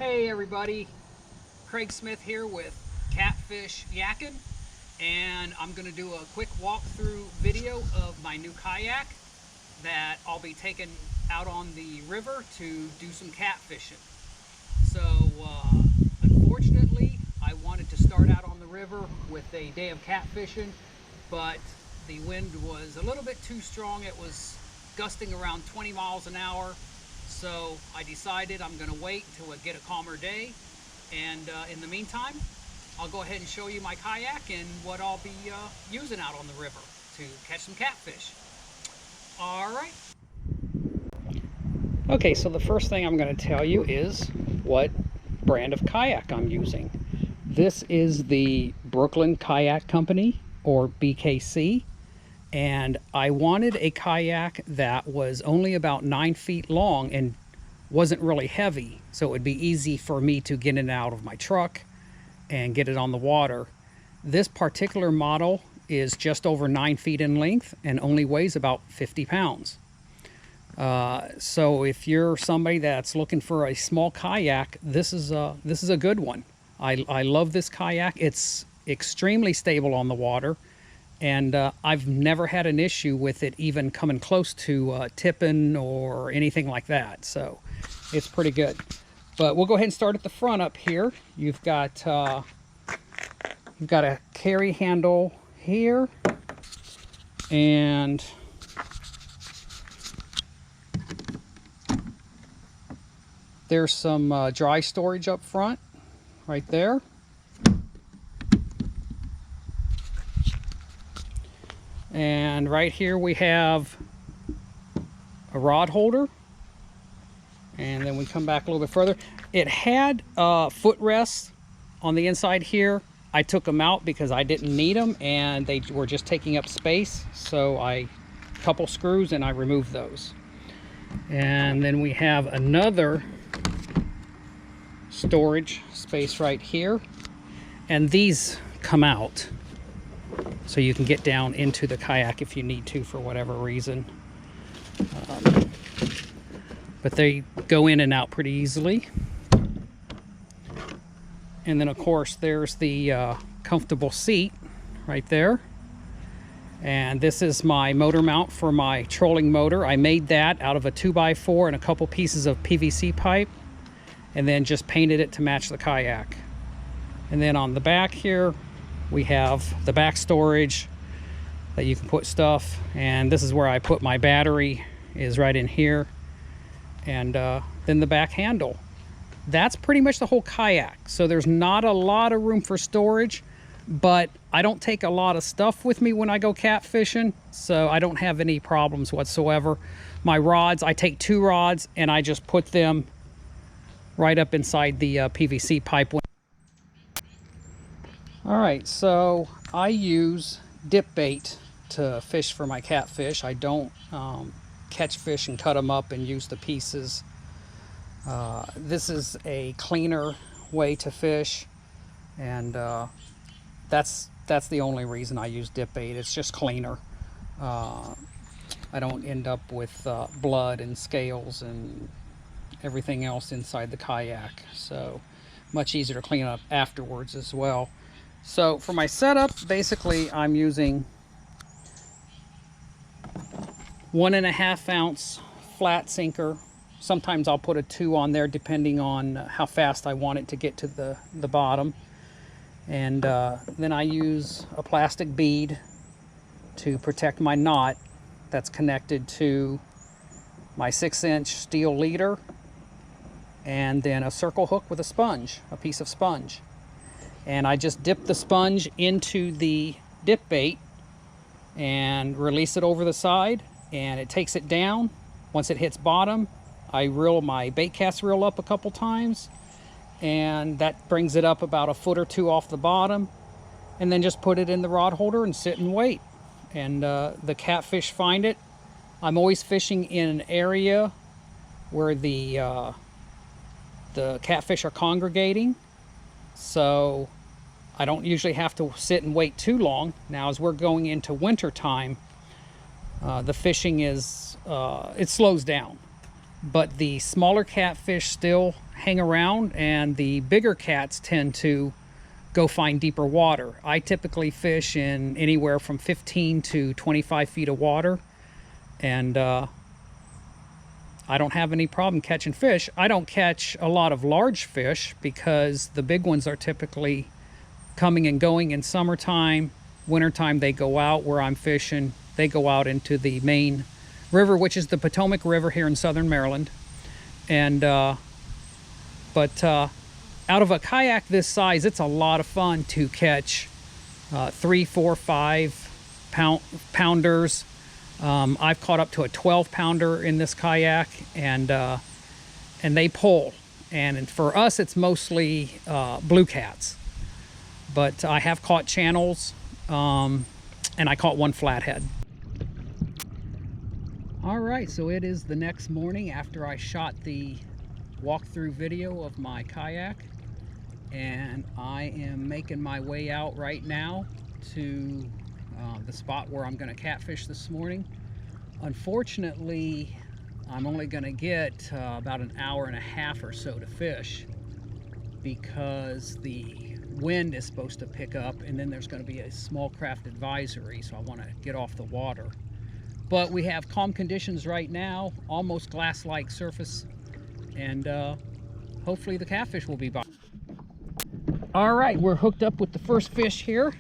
Hey everybody, Craig Smith here with Catfish Yakking, and I'm going to do a quick walkthrough video of my new kayak that I'll be taking out on the river to do some catfishing. So unfortunately I wanted to start out on the river with a day of catfishing, but the wind was a little bit too strong. It was gusting around 20 miles an hour. So I decided I'm going to wait until I get a calmer day, and in the meantime I'll go ahead and show you my kayak and what I'll be using out on the river to catch some catfish. Alright. Okay, so the first thing I'm going to tell you is what brand of kayak I'm using. This is the Brooklyn Kayak Company, or BKC. And I wanted a kayak that was only about 9 feet long and wasn't really heavy, so it would be easy for me to get in and out of my truck and get it on the water. This particular model is just over 9 feet in length and only weighs about 50 pounds. So if you're somebody that's looking for a small kayak, this is a good one. I love this kayak. It's extremely stable on the water. And I've never had an issue with it even coming close to tipping or anything like that. So it's pretty good. But we'll go ahead and start at the front up here. You've got a carry handle here, and there's some dry storage up front right there. And right here we have a rod holder, and then we come back a little bit further. It had footrests on the inside here. I took them out because I didn't need them and they were just taking up space, so I couple screws and I removed those. And then we have another storage space right here, and these come out so you can get down into the kayak if you need to for whatever reason. But they go in and out pretty easily. And then of course there's the comfortable seat right there. And this is my motor mount for my trolling motor. I made that out of a 2x4 and a couple pieces of PVC pipe, and then just painted it to match the kayak. And then on the back here we have the back storage that you can put stuff, and this is where I put my battery, is right in here. And then the back handle. That's pretty much the whole kayak. So there's not a lot of room for storage, but I don't take a lot of stuff with me when I go catfishing, so I don't have any problems whatsoever. My rods, I take 2 rods and I just put them right up inside the PVC pipe. All right, so I use dip bait to fish for my catfish. I don't catch fish and cut them up and use the pieces. This is a cleaner way to fish, and that's the only reason I use dip bait. It's just cleaner. I don't end up with blood and scales and everything else inside the kayak, so much easier to clean up afterwards as well. So for my setup, basically I'm using 1.5 ounce flat sinker. Sometimes I'll put a 2 on there depending on how fast I want it to get to the bottom. And then I use a plastic bead to protect my knot that's connected to my 6-inch steel leader, and then a circle hook with a sponge, a piece of sponge. And I just dip the sponge into the dip bait and release it over the side, and it takes it down. Once it hits bottom, I reel my bait cast reel up a couple times, and that brings it up about 1 foot or 2 off the bottom, and then just put it in the rod holder and sit and wait. And the catfish find it. I'm always fishing in an area where the catfish are congregating, so I don't usually have to sit and wait too long. Now, as we're going into winter time, the fishing is it slows down, but the smaller catfish still hang around, and the bigger cats tend to go find deeper water. I typically fish in anywhere from 15 to 25 feet of water, and I don't have any problem catching fish. I don't catch a lot of large fish because the big ones are typically coming and going in summertime. Wintertime, they go out where I'm fishing. They go out into the main river, which is the Potomac River here in southern Maryland. And out of a kayak this size, it's a lot of fun to catch 3, 4, 5 pounders. I've caught up to a 12-pounder in this kayak, and they pull. And for us, it's mostly blue cats. But I have caught channels, and I caught one flathead. All right, so it is the next morning after I shot the walkthrough video of my kayak, and I am making my way out right now to the spot where I'm going to catfish this morning. Unfortunately, I'm only going to get about an hour and a half or so to fish because the wind is supposed to pick up, and then there's going to be a small craft advisory, so I want to get off the water. But we have calm conditions right now, almost glass-like surface, and hopefully the catfish will be by. All right, we're hooked up with the first fish here,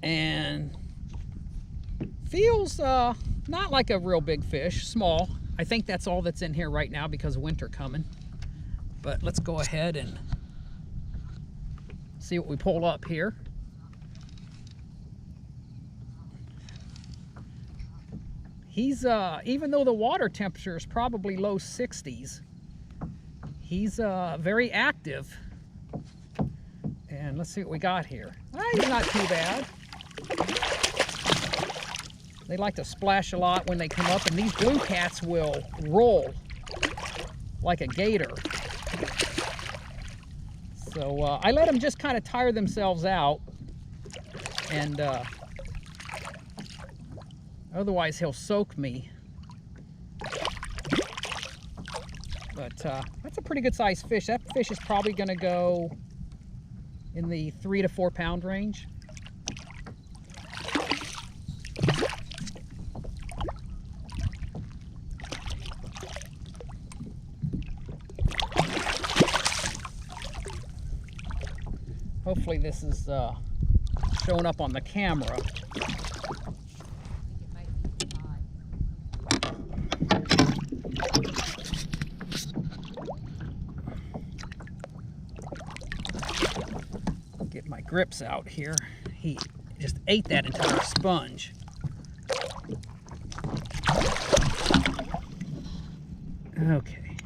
and feels not like a real big fish, small. I think that's all that's in here right now because of winter coming. But let's go ahead and see what we pull up here. He's, even though the water temperature is probably low 60s, he's very active. And let's see what we got here. He's not too bad. They like to splash a lot when they come up, and these blue cats will roll like a gator. So I let them just kind of tire themselves out, and otherwise he'll soak me. But that's a pretty good sized fish. That fish is probably going to go in the 3 to 4 pound range. Hopefully this is showing up on the camera. Get my grips out here. He just ate that entire sponge. Okay.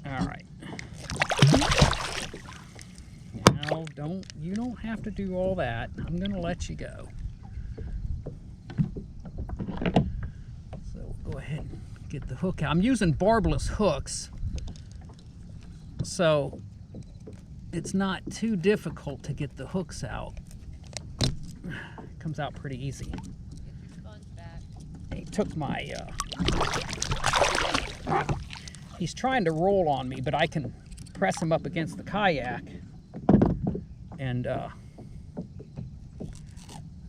All right. Now, you don't have to do all that. I'm gonna let you go. So we'll go ahead and get the hook out. I'm using barbless hooks, so it's not too difficult to get the hooks out. It comes out pretty easy. Get your sponge back. He took my he's trying to roll on me, but I can press him up against the kayak, and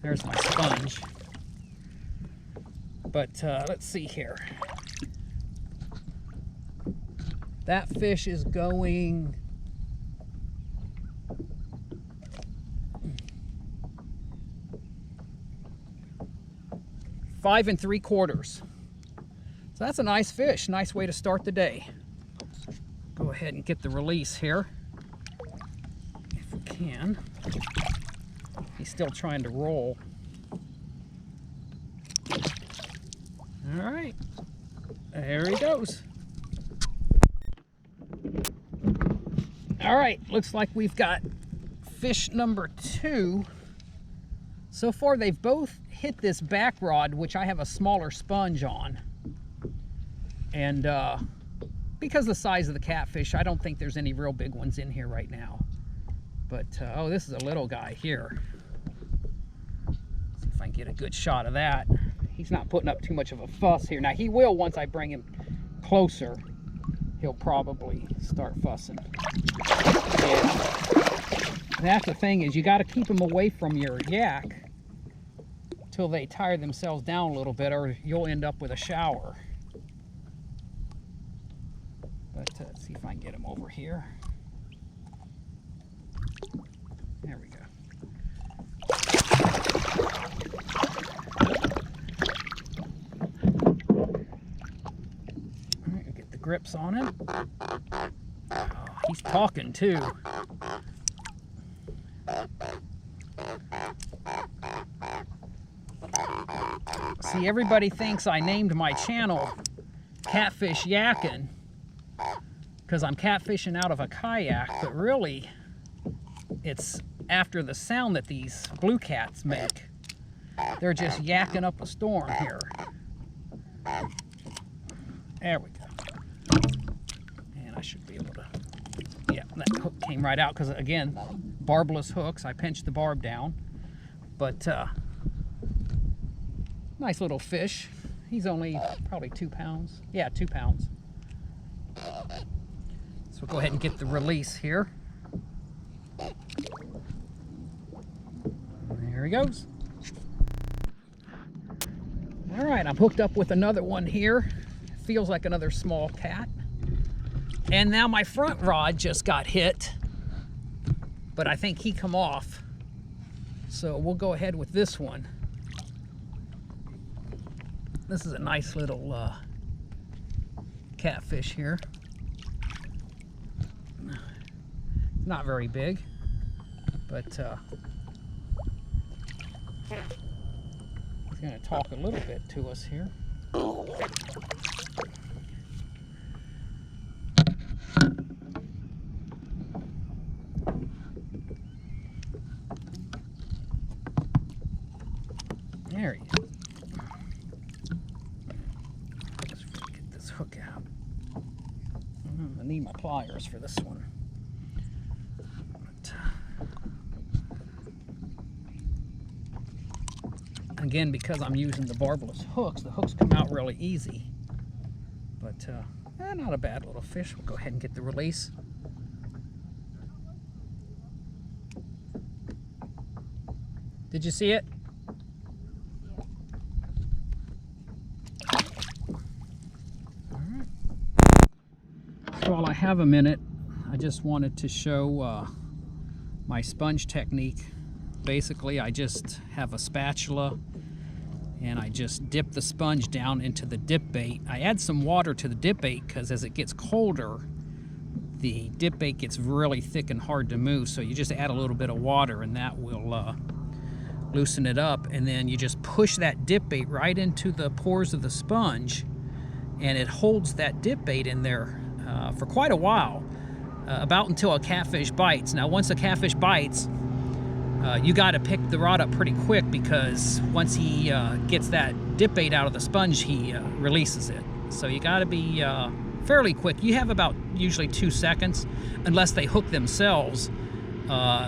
there's my sponge. But let's see here. That fish is going 5 3/4. So that's a nice fish, nice way to start the day. Go ahead and get the release here, if we can. He's still trying to roll. All right, there he goes. All right, looks like we've got fish number 2. So far, they've both hit this back rod, which I have a smaller sponge on. And because of the size of the catfish, I don't think there's any real big ones in here right now. But, oh, this is a little guy here. See if I can get a good shot of that. he's not putting up too much of a fuss here. Now he will once I bring him closer. He'll probably start fussing. Yeah. That's the thing, is you got to keep them away from your yak till they tire themselves down a little bit, or you'll end up with a shower. But let's see if I can get him over here. There we go. All right, get the grips on him. Oh, he's talking too. See, everybody thinks I named my channel Catfish Yakkin' because I'm catfishing out of a kayak, but really it's after the sound that these blue cats make. They're just yakking up a storm here. There we go. And I should be able to, yeah, that hook came right out because, again, barbless hooks. I pinched the barb down. But nice little fish. He's only probably 2 pounds. Yeah, 2 pounds. So we'll go ahead and get the release here. There he goes. All right, I'm hooked up with another one here. Feels like another small cat. And now my front rod just got hit, but I think he come off. So we'll go ahead with this one. This is a nice little catfish here. Not very big, but he's going to talk a little bit to us here. There he is. Let's get this hook out. I need my pliers for this one. Again, because I'm using the barbless hooks, the hooks come out really easy. But not a bad little fish. We'll go ahead and get the release. Did you see it? All right. So while I have a minute, I just wanted to show my sponge technique. Basically, I just have a spatula and I just dip the sponge down into the dip bait. I add some water to the dip bait because as it gets colder, the dip bait gets really thick and hard to move. So you just add a little bit of water and that will loosen it up. And then you just push that dip bait right into the pores of the sponge and it holds that dip bait in there for quite a while, about until a catfish bites. Now, once a catfish bites, you got to pick the rod up pretty quick because once he gets that dip bait out of the sponge, he releases it. So you got to be fairly quick. You have about usually 2 seconds, unless they hook themselves,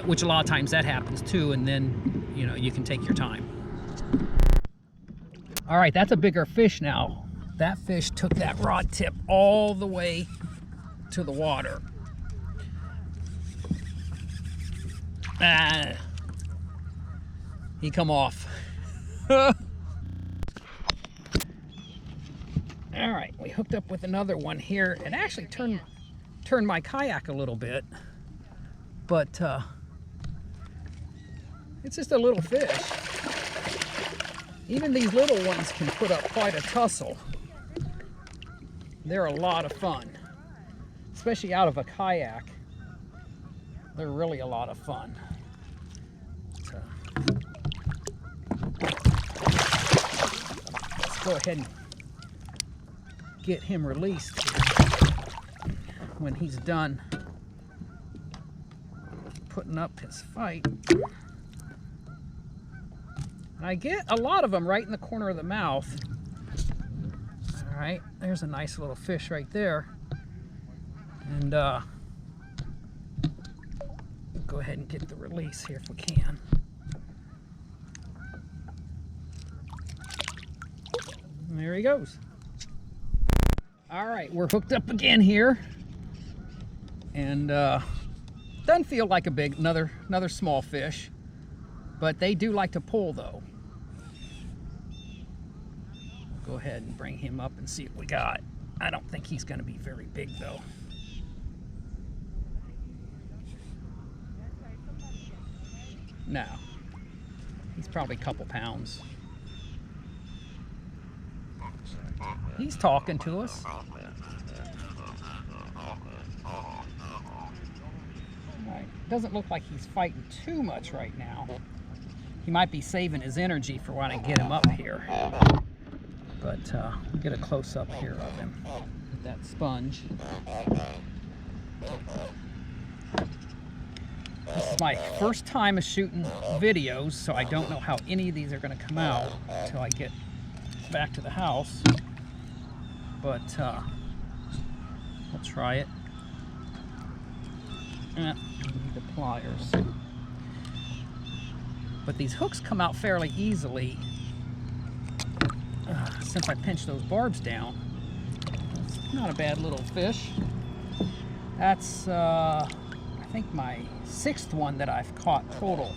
which a lot of times that happens too, and then you can take your time. All right, that's a bigger fish now. That fish took that rod tip all the way to the water. He come off. All right, we hooked up with another one here. It actually turned my kayak a little bit, but it's just a little fish. Even these little ones can put up quite a tussle. They're a lot of fun, especially out of a kayak. They're really a lot of fun. Let's go ahead and get him released when he's done putting up his fight. And I get a lot of them right in the corner of the mouth. All right, there's a nice little fish right there. And go ahead and get the release here if we can. There he goes. All right, we're hooked up again here. And doesn't feel like a big, another small fish. But they do like to pull though. Go ahead and bring him up and see what we got. I don't think he's going to be very big though. No, he's probably a couple pounds. He's talking to us. Right. Doesn't look like he's fighting too much right now. He might be saving his energy for when I get him up here. But we'll get a close-up here of him with that sponge. This is my first time of shooting videos, so I don't know how any of these are going to come out until I get back to the house. But we'll try it. I need the pliers. But these hooks come out fairly easily since I pinched those barbs down. It's not a bad little fish. That's I think my 6th one that I've caught total.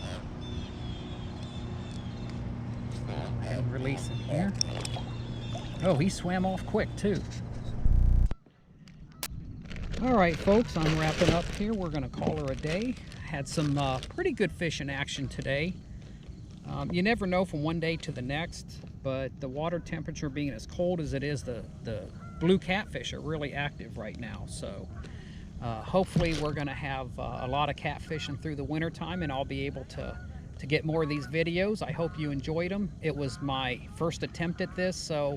Go ahead and release him here. Oh, he swam off quick too. All right, folks, I'm wrapping up here. We're going to call her a day. Had some pretty good fishing action today. You never know from one day to the next, but the water temperature being as cold as it is, the blue catfish are really active right now. So hopefully we're going to have a lot of catfishing through the winter time, and I'll be able to get more of these videos. I hope you enjoyed them. It was my first attempt at this, so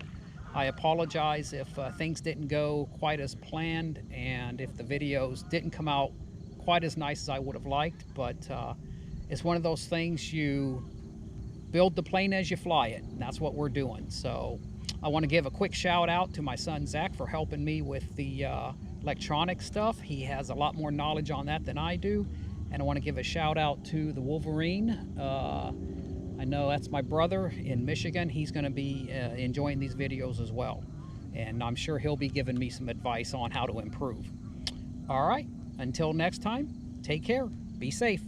I apologize if things didn't go quite as planned and if the videos didn't come out quite as nice as I would have liked, but it's one of those things, you build the plane as you fly it, and that's what we're doing. So I want to give a quick shout out to my son Zach for helping me with the electronic stuff. He has a lot more knowledge on that than I do. And I want to give a shout out to the Wolverine. I know that's my brother in Michigan. He's going to be enjoying these videos as well, and I'm sure he'll be giving me some advice on how to improve. All right, until next time, take care, be safe.